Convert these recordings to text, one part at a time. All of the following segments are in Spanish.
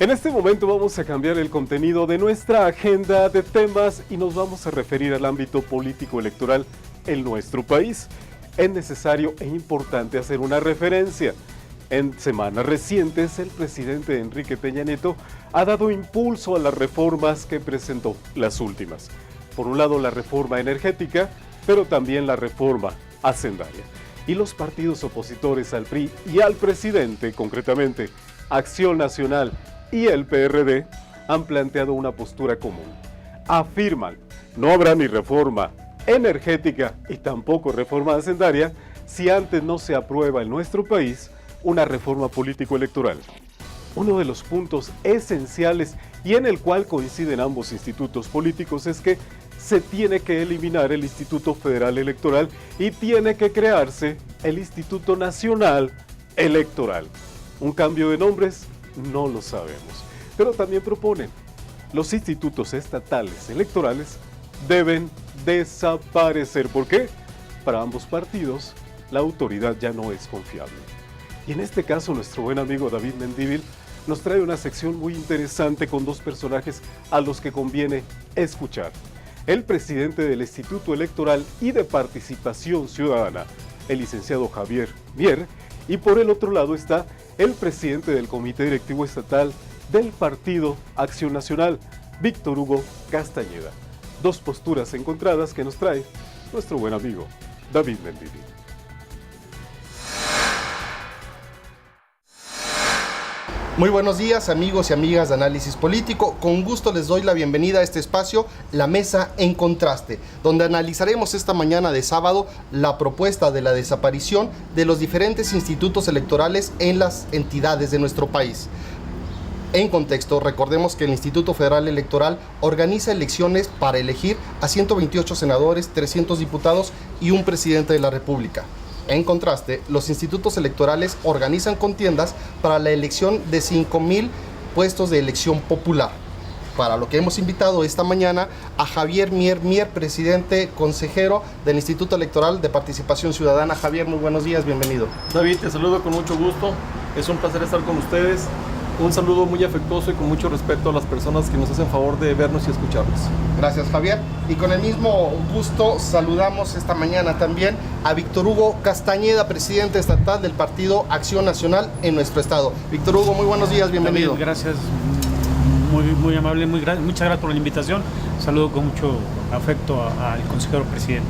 En este momento vamos a cambiar el contenido de nuestra agenda de temas y nos vamos a referir al ámbito político electoral en nuestro país. Es necesario e importante hacer una referencia. En semanas recientes, el presidente Enrique Peña Nieto ha dado impulso a las reformas que presentó, las últimas. Por un lado, la reforma energética, pero también la reforma hacendaria. Y los partidos opositores al PRI y al presidente, concretamente Acción Nacional y el PRD, han planteado una postura común. Afirman, no habrá ni reforma energética y tampoco reforma hacendaria si antes no se aprueba en nuestro país una reforma político-electoral. Uno de los puntos esenciales y en el cual coinciden ambos institutos políticos es que se tiene que eliminar el Instituto Federal Electoral y tiene que crearse el Instituto Nacional Electoral. ¿Un cambio de nombres? No lo sabemos. Pero también proponen, los institutos estatales electorales deben desaparecer. ¿Por qué? Para ambos partidos, la autoridad ya no es confiable. Y en este caso, nuestro buen amigo David Mendívil nos trae una sección muy interesante con dos personajes a los que conviene escuchar. El presidente del Instituto Electoral y de Participación Ciudadana, el licenciado Javier Mier, y por el otro lado está el presidente del Comité Directivo Estatal del Partido Acción Nacional, Víctor Hugo Castañeda. Dos posturas encontradas que nos trae nuestro buen amigo David Mendívil. Muy buenos días, amigos y amigas de Análisis Político. Con gusto les doy la bienvenida a este espacio, La Mesa en Contraste, donde analizaremos esta mañana de sábado la propuesta de la desaparición de los diferentes institutos electorales en las entidades de nuestro país. En contexto, recordemos que el Instituto Federal Electoral organiza elecciones para elegir a 128 senadores, 300 diputados y un presidente de la República. En contraste, los institutos electorales organizan contiendas para la elección de 5,000 puestos de elección popular. Para lo que hemos invitado esta mañana a Javier Mier, presidente consejero del Instituto Electoral de Participación Ciudadana. Javier, muy buenos días, bienvenido. David, te saludo con mucho gusto. Es un placer estar con ustedes. Un saludo muy afectuoso y con mucho respeto a las personas que nos hacen favor de vernos y escucharnos. Gracias, Javier. Y con el mismo gusto saludamos esta mañana también a Víctor Hugo Castañeda, presidente estatal del Partido Acción Nacional en nuestro estado. Víctor Hugo, muy buenos días, bienvenido. David, gracias, muy amable, muchas gracias por la invitación. Saludo con mucho afecto al consejero presidente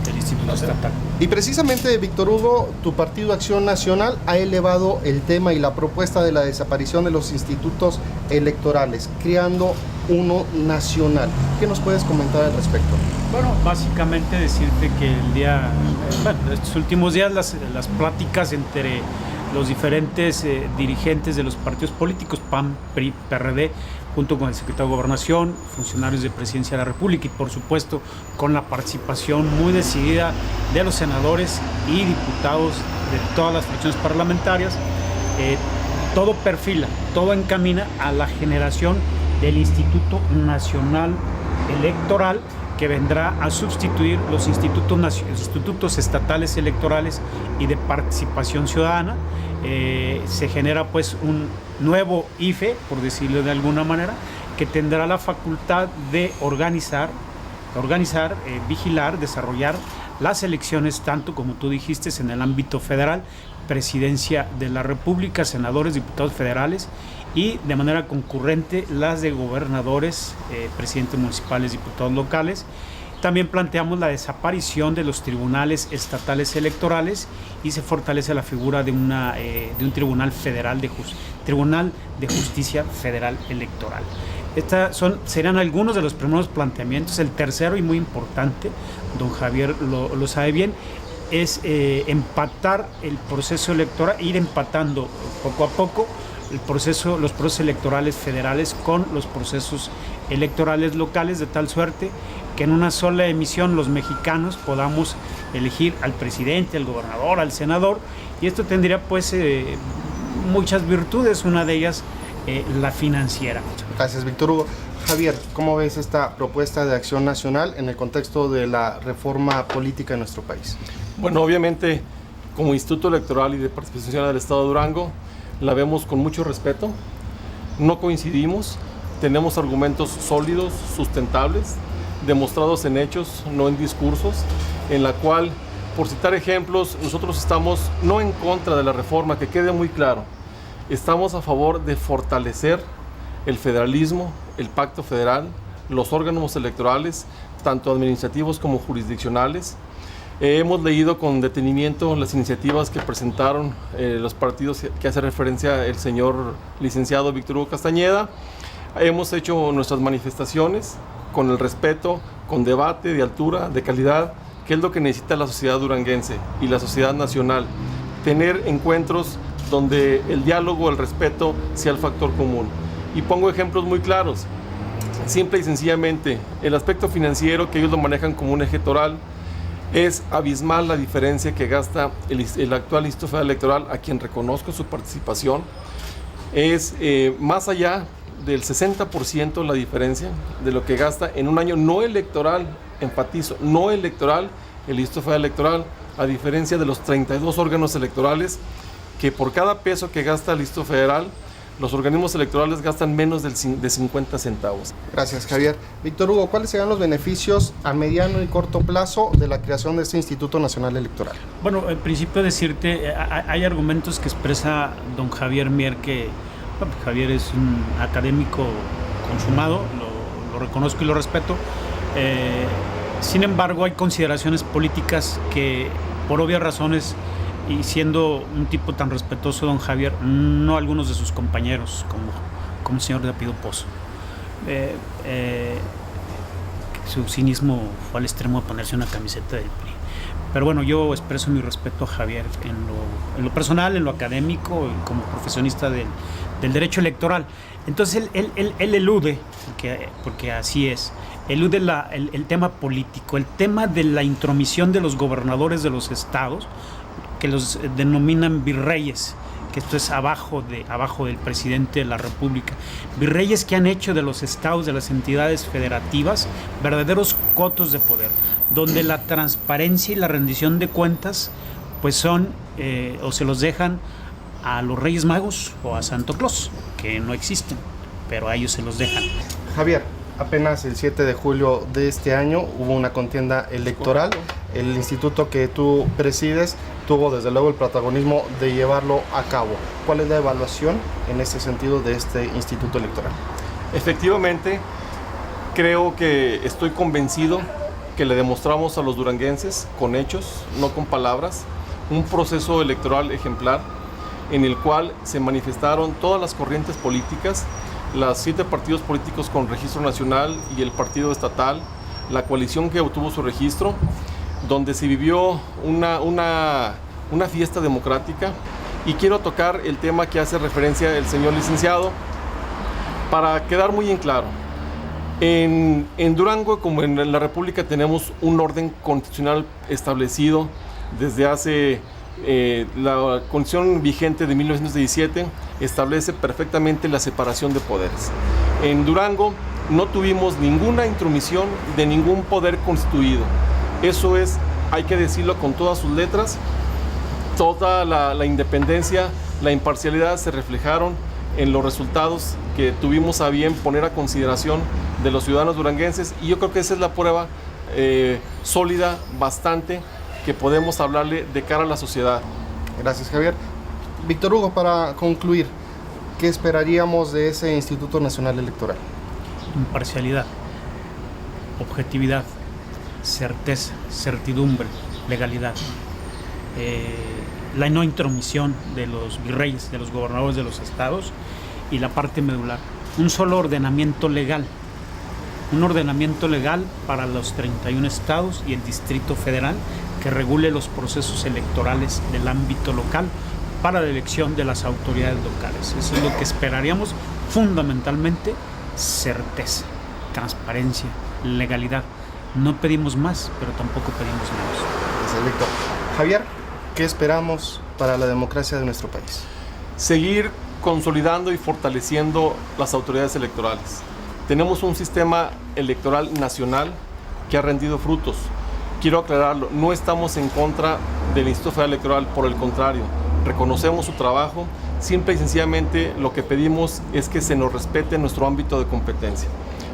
del Instituto Estatal. Y precisamente, Víctor Hugo, tu Partido Acción Nacional ha elevado el tema y la propuesta de la desaparición de los institutos electorales, creando uno nacional. ¿Qué nos puedes comentar al respecto? Bueno, básicamente decirte que estos últimos días las pláticas entre los diferentes dirigentes de los partidos políticos, PAN, PRI, PRD, junto con el secretario de Gobernación, funcionarios de Presidencia de la República y por supuesto con la participación muy decidida de los senadores y diputados de todas las fracciones parlamentarias, todo perfila, todo encamina a la generación del Instituto Nacional Electoral, que vendrá a sustituir los institutos estatales electorales y de participación ciudadana. Se genera pues un nuevo IFE, por decirlo de alguna manera, que tendrá la facultad de organizar, vigilar, desarrollar las elecciones, tanto como tú dijiste, en el ámbito federal, Presidencia de la República, senadores, diputados federales, y de manera concurrente las de gobernadores, presidentes municipales, diputados locales. También planteamos la desaparición de los tribunales estatales electorales y se fortalece la figura de un tribunal federal Tribunal de Justicia Federal Electoral. Serán algunos de los primeros planteamientos. El tercero y muy importante, don Javier lo sabe bien, es empatar el proceso electoral, ir empatando poco a poco los procesos electorales federales con los procesos electorales locales, de tal suerte que en una sola emisión los mexicanos podamos elegir al presidente, al gobernador, al senador, y esto tendría pues muchas virtudes, una de ellas la financiera. Gracias, Víctor Hugo. Javier, ¿cómo ves esta propuesta de Acción Nacional en el contexto de la reforma política en nuestro país? Bueno, obviamente, como Instituto Electoral y de Participación del Estado de Durango, la vemos con mucho respeto. no coincidimos, tenemos argumentos sólidos, sustentables, demostrados en hechos, no en discursos, en la cual, por citar ejemplos, nosotros estamos no en contra de la reforma, que quede muy claro, estamos a favor de fortalecer el federalismo, el pacto federal, los órganos electorales, tanto administrativos como jurisdiccionales. Hemos leído con detenimiento las iniciativas que presentaron los partidos que hace referencia el señor licenciado Víctor Hugo Castañeda. Hemos hecho nuestras manifestaciones con el respeto, con debate de altura, de calidad, que es lo que necesita la sociedad duranguense y la sociedad nacional. Tener encuentros donde el diálogo, el respeto sea el factor común. Y pongo ejemplos muy claros. Simple y sencillamente, el aspecto financiero, que ellos lo manejan como un eje toral, es abismal la diferencia que gasta el actual Instituto Federal Electoral, a quien reconozco su participación. Es más allá del 60% la diferencia de lo que gasta en un año no electoral, enfatizo, no electoral, el Instituto Federal Electoral, a diferencia de los 32 órganos electorales, que por cada peso que gasta el Instituto Federal, los organismos electorales gastan menos de 50 centavos. Gracias, Javier. Víctor Hugo, ¿cuáles serán los beneficios a mediano y corto plazo de la creación de este Instituto Nacional Electoral? Bueno, en principio decirte, hay argumentos que expresa don Javier Mier, que bueno, Javier es un académico consumado, lo reconozco y lo respeto. Sin embargo, hay consideraciones políticas que, por obvias razones, y siendo un tipo tan respetuoso don Javier, no algunos de sus compañeros, como el señor de apellido Pozo. Su cinismo fue al extremo de ponerse una camiseta del PRI. Pero bueno, yo expreso mi respeto a Javier en lo personal, en lo académico y como profesionista del derecho electoral. Entonces él elude, porque así es, elude el tema político, el tema de la intromisión de los gobernadores de los estados, que los denominan virreyes, que esto es abajo del presidente de la República. Virreyes que han hecho de los estados, de las entidades federativas, verdaderos cotos de poder, donde la transparencia y la rendición de cuentas pues son, o se los dejan a los Reyes Magos o a Santo Claus, que no existen, pero a ellos se los dejan. Javier, apenas el 7 de julio de este año hubo una contienda electoral. El instituto que tú presides tuvo desde luego el protagonismo de llevarlo a cabo. ¿Cuál es la evaluación en ese sentido de este instituto electoral? Efectivamente, estoy convencido que le demostramos a los duranguenses con hechos, no con palabras, un proceso electoral ejemplar en el cual se manifestaron todas las corrientes políticas, los 7 partidos políticos con registro nacional y el partido estatal, la coalición que obtuvo su registro, donde se vivió una fiesta democrática. Y quiero tocar el tema que hace referencia el señor licenciado para quedar muy en claro. En Durango, como en la República, tenemos un orden constitucional establecido desde hace la Constitución vigente de 1917 establece perfectamente la separación de poderes. En Durango no tuvimos ninguna intromisión de ningún poder constituido. Eso es, hay que decirlo con todas sus letras. Toda la independencia, la imparcialidad se reflejaron en los resultados que tuvimos a bien poner a consideración de los ciudadanos duranguenses, y yo creo que esa es la prueba sólida, bastante, que podemos hablarle de cara a la sociedad. Gracias, Javier. Víctor Hugo, para concluir, ¿qué esperaríamos de ese Instituto Nacional Electoral? Imparcialidad, objetividad, certeza, certidumbre, legalidad, la no intromisión de los virreyes, de los gobernadores de los estados, y la parte medular, un solo ordenamiento legal, un ordenamiento legal para los 31 estados y el Distrito Federal que regule los procesos electorales del ámbito local para la elección de las autoridades locales. Eso es lo que esperaríamos, fundamentalmente, certeza, transparencia, legalidad. No pedimos más, pero tampoco pedimos menos. Gracias, Víctor. Javier, ¿qué esperamos para la democracia de nuestro país? Seguir consolidando y fortaleciendo las autoridades electorales. Tenemos un sistema electoral nacional que ha rendido frutos. Quiero aclararlo, no estamos en contra del Instituto Federal Electoral, por el contrario, reconocemos su trabajo, simple y sencillamente lo que pedimos es que se nos respete nuestro ámbito de competencia.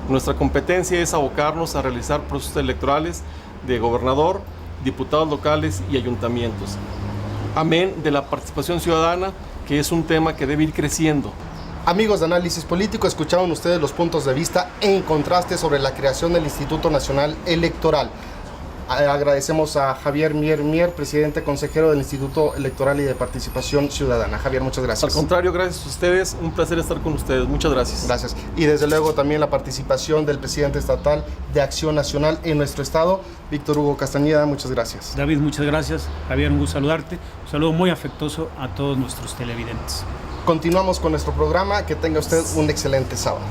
Nuestra competencia es abocarnos a realizar procesos electorales de gobernador, diputados locales y ayuntamientos. Amén de la participación ciudadana, que es un tema que debe ir creciendo. Amigos de Análisis Político, escucharon ustedes los puntos de vista en contraste sobre la creación del Instituto Nacional Electoral. Agradecemos a Javier Mier, presidente consejero del Instituto Electoral y de Participación Ciudadana. Javier, muchas gracias. Al contrario, gracias a ustedes, un placer estar con ustedes. Muchas gracias. Gracias. Y desde luego también la participación del presidente estatal de Acción Nacional en nuestro estado, Víctor Hugo Castañeda. Muchas gracias. David, muchas gracias. Javier, un gusto saludarte. Un saludo muy afectuoso a todos nuestros televidentes. Continuamos con nuestro programa. Que tenga usted un excelente sábado.